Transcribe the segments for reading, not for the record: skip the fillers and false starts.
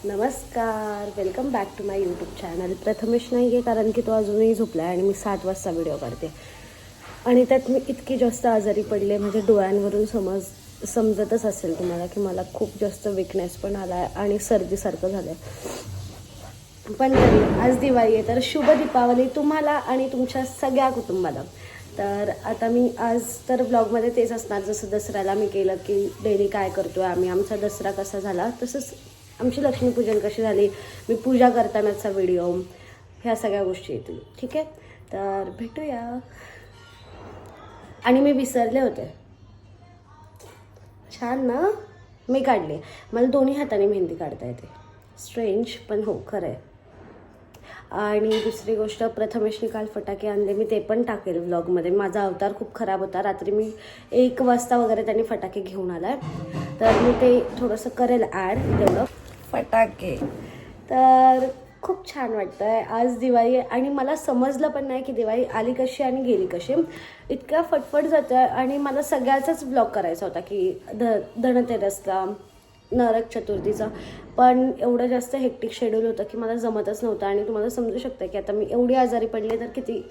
नमस्कार, welcome back to my YouTube channel. Prathamesh नाही आहे कारण की तो अजूनही झोपला आहे आणि मी 7 वाजता व्हिडिओ काढते आणि त्यात मी इतकी जास्त आजारी पडले. म्हणजे डोळ्यांवरून समजतच असेल तुम्हाला की मला खूप जास्त विकनेस पण आला आहे आणि सर्दीसारखं झालं आहे. पण तरी आज दिवाळी आहे तर शुभ दीपावली तुम्हाला आणि तुमच्या सगळ्या कुटुंबाला. तर आता मी आज तर ब्लॉगमध्ये तेच असणार, जसं दसऱ्याला मी केलं की डेली काय करतो आहे आम्ही, आमचा दसरा कसा झाला, तसंच आमची लक्ष्मीपूजन कशी झाली, मी पूजा करतानाचा व्हिडिओ, ह्या सगळ्या गोष्टी येतील. ठीक आहे, तर भेटूया. आणि मी विसरले होते, छान ना, मी काढले. मला दोन्ही हाताने मेहंदी काढता येते. स्ट्रेंज पण हो खरं आहे. आणि दुसरी गोष्ट, प्रथमेशने काल फटाके आणले, मी ते पण टाकेल व्लॉगमध्ये. माझा अवतार खूप खराब होता, रात्री मी 1 वाजता वगैरे त्यांनी फटाके घेऊन आला आहे, तर मी ते थोडंसं करेल ॲड तेवढं फटाके. तर खूप छान वाटतं आहे. आज दिवाळी आहे आणि मला समजलं पण नाही की दिवाळी आली कशी आणि गेली कशी. इतक्या फटफट जातं आहे आणि मला सगळ्याचाच ब्लॉग करायचा होता की धनतेरसचा, नरक चतुर्थीचा, पण एवढं जास्त हेक्टिक शेड्यूल होतं की मला जमतच नव्हतं. आणि तुम्हाला समजू शकता की आता मी एवढी आजारी पडले तर किती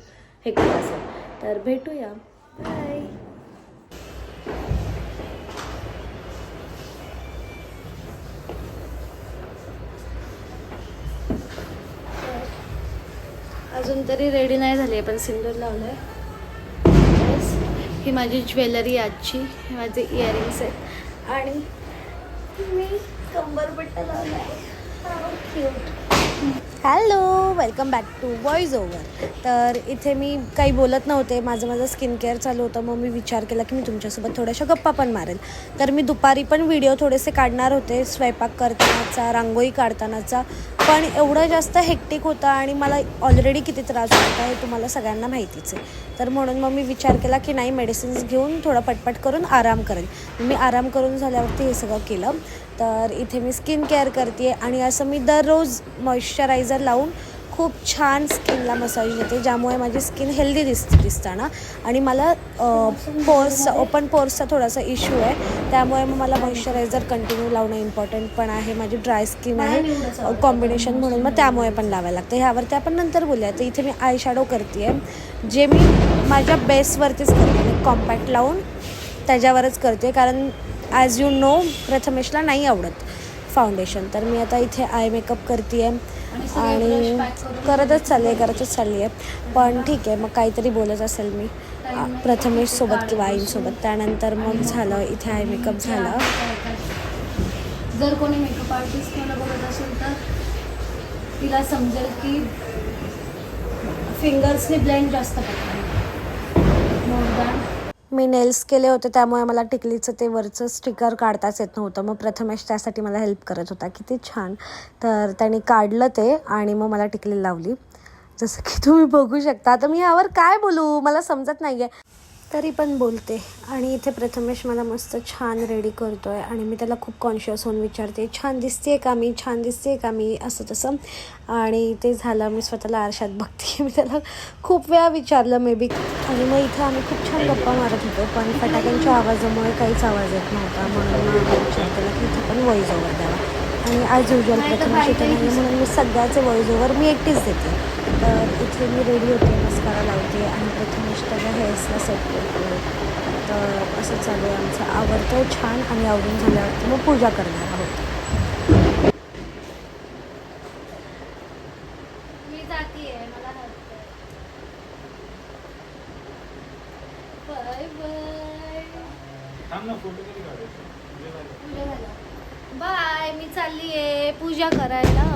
हेक्टिक असेल. तर भेटूया, बाय. अजून तरी रेडी नाही झाली आहे पण सिंदूर लावलं आहे. ही माझी ज्वेलरी आजची, हे माझे इयरिंग्स आहेत आणि मी कंबरपट्टा लावला आहे. Cute. Hello, welcome back to voice over. तर इथे मी काही बोलत नव्हते, माझं स्किन केअर चालू होतं. मग मी विचार केला की मी तुमच्यासोबत थोड्याशा गप्पा पण मारेल. तर मी दुपारी पण व्हिडिओ थोडेसे काढणार होते, स्वयंपाक करतानाचा, रांगोळी काढतानाचा, पण एवढं जास्त हेक्टिक होतं आणि मला ऑलरेडी किती त्रास होता हे तुम्हाला सगळ्यांना माहितीच आहे. तर म्हणून मग मी विचार केला की नाही, मेडिसिन्स घेऊन थोडं पटपट करून आराम करेल. मी आराम करून झाल्यावरती हे सगळं केलं. तर इथे मी स्किन केअर करते आहे आणि असं मी दररोज मॉइश्चरायझर लावून खूप छान स्किनला मसाज देते, ज्यामुळे माझी स्किन हेल्दी दिसताना. आणि मला ओपन पोर्सचा थोडासा इश्यू आहे, त्यामुळे मग मला मॉइश्चरायझर कंटिन्यू लावणं इम्पॉर्टंट पण आहे. माझी ड्राय स्किन आहे कॉम्बिनेशन, म्हणून मग त्यामुळे पण लावायला लागतं. ह्यावरती आपण नंतर बोलूया. तर इथे मी आय शॅडो करते आहे, जे मी माझ्या बेसवरतीच करते, कॉम्पॅक्ट लावून त्याच्यावरच करते, कारण ॲज यू नो प्रथमेशला नाही आवडत फाउंडेशन. तर मी आता इथे आय मेकअप करते आहे आणि करतच चालली आहे. पण ठीक आहे, मग काहीतरी बोलत असेल मी प्रथमेशसोबत किंवा आईंसोबत. त्यानंतर मग झालं, इथे आय मेकअप झाला. जर कोणी मेकअप आर्टिस्ट मला बोलत असेल तर तिला समजेल की फिंगर्सनी ब्लेंड जास्त करतात. मी नेल्स केले होते, त्यामुळे मला टिकलीचं ते वरचं स्टिकर काढताच येत नव्हतं. मग प्रथमेश त्यासाठी मला हेल्प करत होता. किती छान. तर त्याने काढलं ते आणि मग मला टिकली लावली, जसं की तुम्ही बघू शकता. आता मी यावर काय बोलू, मला समजत नाही आहे, तरी पण बोलते. आणि इथे प्रथमेश मला मस्त छान रेडी करतो आहे आणि मी त्याला खूप कॉन्शियस होऊन विचारते, छान दिसते का मी, असं तसं. आणि ते झालं, मी स्वतःला आरशात बघते. मी त्याला खूप वेळा विचारलं मे बी. आणि मग इथं आम्ही खूप छान गप्पा मारत होतो, पण फटाक्यांच्या आवाजामुळे काहीच आवाज येत नव्हता. म्हणून मग विचार केला की इथं पण व्हॉइस ओव्हर द्यावा. आणि आज युजल प्रथमेश इथे नाही, म्हणून मी सगळ्याचे व्हॉइस ओव्हर मी एकटीच देते. तर इथे मी रेडी होते, मस्कारा लावते आणि प्रथमेश त्याच्या हेअर्सला सेट करतो. तर असं चालू आहे आमचं. आवडतं छान आणि आवडून झाल्यावरती मग पूजा करणार आहोत. मी जातीये, मला बाय बाय, मी चालली आहे पूजा करायला.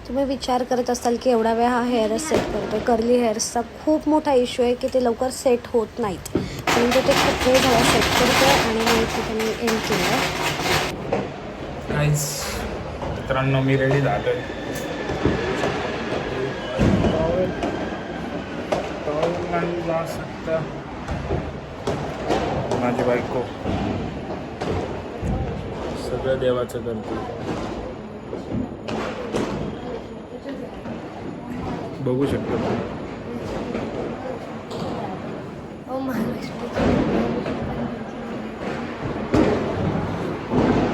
तुम्ही विचार करत असाल की एवढा वेळ हा हेअर सेट करतो. कर्ली हेअर्सचा खूप मोठा इश्यू आहे की ते लवकर सेट होत नाहीत, म्हणजे ते खूप वेळ झाला सेट करतो. आणि मी इथे मी एंड केलं. काहीच मित्रांनो, मी रेडी झालो आहे. माझी बायको सगळं देवाचं करते. बघू शकतो.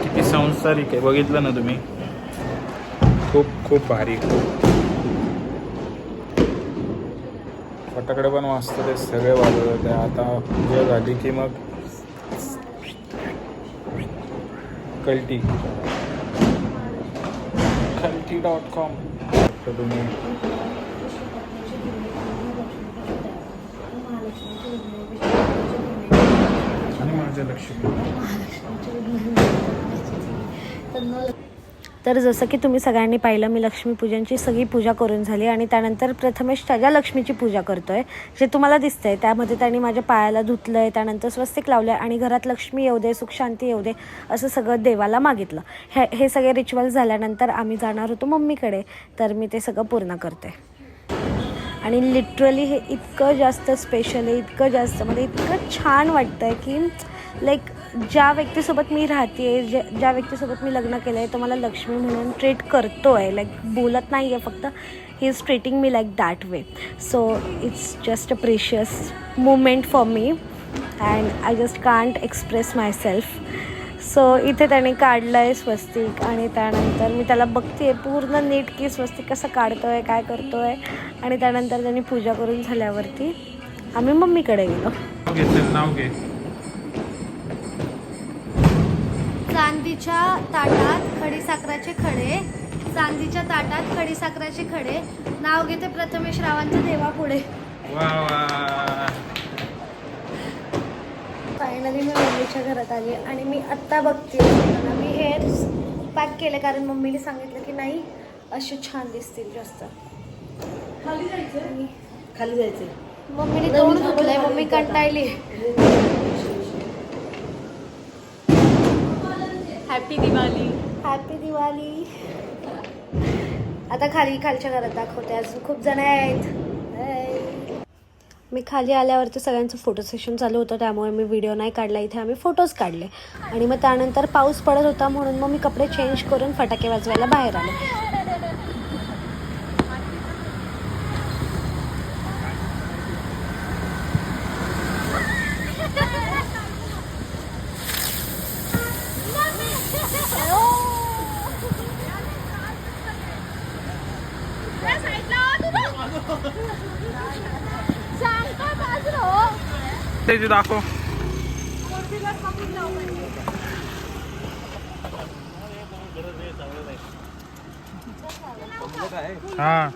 किती संसारिक आहे, बघितलं ना तुम्ही. खूप खूप भारी. खूप फटाकडे पण मस्त ते सगळे वाजवत होते. आता पूजा झाली की मग कल्टी कल्टी.com तुम्ही. आणि माझ्या लक्ष्मी. तर जसं की तुम्ही सगळ्यांनी पाहिलं, मी लक्ष्मीपूजनची सगळी पूजा करून झाली आणि त्यानंतर प्रथमेश त्याच्या लक्ष्मीची पूजा करतो आहे. जे तुम्हाला दिसतं आहे त्यामध्ये त्यांनी माझ्या पायाला धुतलं आहे, त्यानंतर स्वस्तिक लावलं आहे आणि घरात लक्ष्मी येऊ दे, सुख शांती येऊ दे असं सगळं देवाला मागितलं. हे सगळे रिच्युअल्स झाल्यानंतर आम्ही जाणार होतो मम्मीकडे, तर मी ते सगळं पूर्ण करते. आणि लिटरली हे इतकं जास्त स्पेशल आहे, इतकं जास्त म्हणजे इतकं छान वाटतं आहे की लाईक ज्या व्यक्तीसोबत मी राहते, ज्या व्यक्तीसोबत मी लग्न केलं आहे तो मला लक्ष्मी म्हणून ट्रीट करतो आहे. लाईक बोलत नाही आहे फक्त, he is treating me like that way. So it's just a precious moment for me and I just can't express my self. So इथे त्याने काढलं आहे स्वस्तिक आणि त्यानंतर मी त्याला बघते पूर्ण नीट की स्वस्तिक कसं काढतो आहे, काय करतो आहे. आणि त्यानंतर त्यांनी पूजा करून झाल्यावरती आम्ही मम्मीकडे गेलो. नाव घे. चांदीच्या ताटात खडीसाखराचे खडे, चांदीच्या ताटात खडीसाखराचे खडे, नाव घेते प्रथमेश रावांच्या देवापुढे. वा वा. फायनली मी मम्मीच्या घरात आली आणि मी आत्ता बघते मी हेअर पॅक केले कारण मम्मीने सांगितलं की नाही असे छान दिसतील जास्त. खाली जायचं. मम्मीने तोंड धुतलंय, मम्मी कंटाळली. हॅपी दिवाळी. हॅपी दिवाळी. आता खालच्या घरात दाखवते, अजून खूप जण आहेत. मी खाली आल्यावरती सगळ्यांचं फोटो सेशन चालू होतं, त्यामुळे मी व्हिडिओ नाही काढला. इथे आम्ही फोटोज काढले आणि मग त्यानंतर पाऊस पडत होता म्हणून मग मी कपडे चेंज करून फटाके वाजवायला बाहेर आले. ते दाखव. हा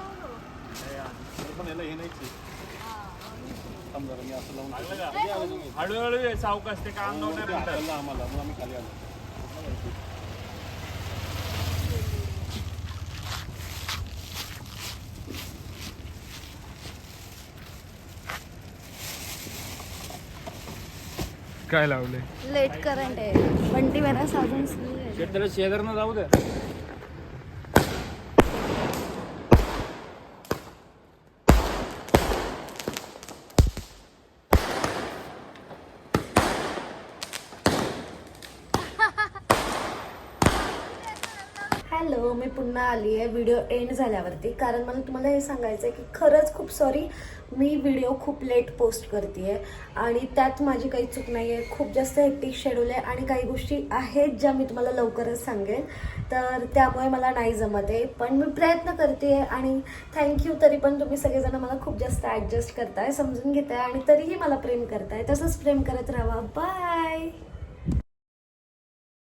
हळूहळू सावकाश ते काम नव्हतं. काय लावले? लेट करंट आहे. बंटी मेरा साधन शेजारनं जाऊ दे. हॅलो, मी पुन्हा आली आहे व्हिडिओ एंड झाल्यावरती, कारण मला तुम्हाला हे सांगायचं आहे की खरंच खूप सॉरी, मी व्हिडिओ खूप लेट पोस्ट करते आहे आणि त्यात माझी काही चूक नाही आहे. खूप जास्त हेक्टिक शेड्यूल आहे आणि काही गोष्टी आहेत ज्या मी तुम्हाला लवकरच सांगेन, तर त्यामुळे मला नाही जमत आहे. पण मी प्रयत्न करते आहे आणि थँक्यू. तरी पण तुम्ही सगळेजण मला खूप जास्त ॲडजस्ट करताय, समजून घेताय आणि तरीही मला प्रेम करताय. तसंच प्रेम करत राहा. बाय.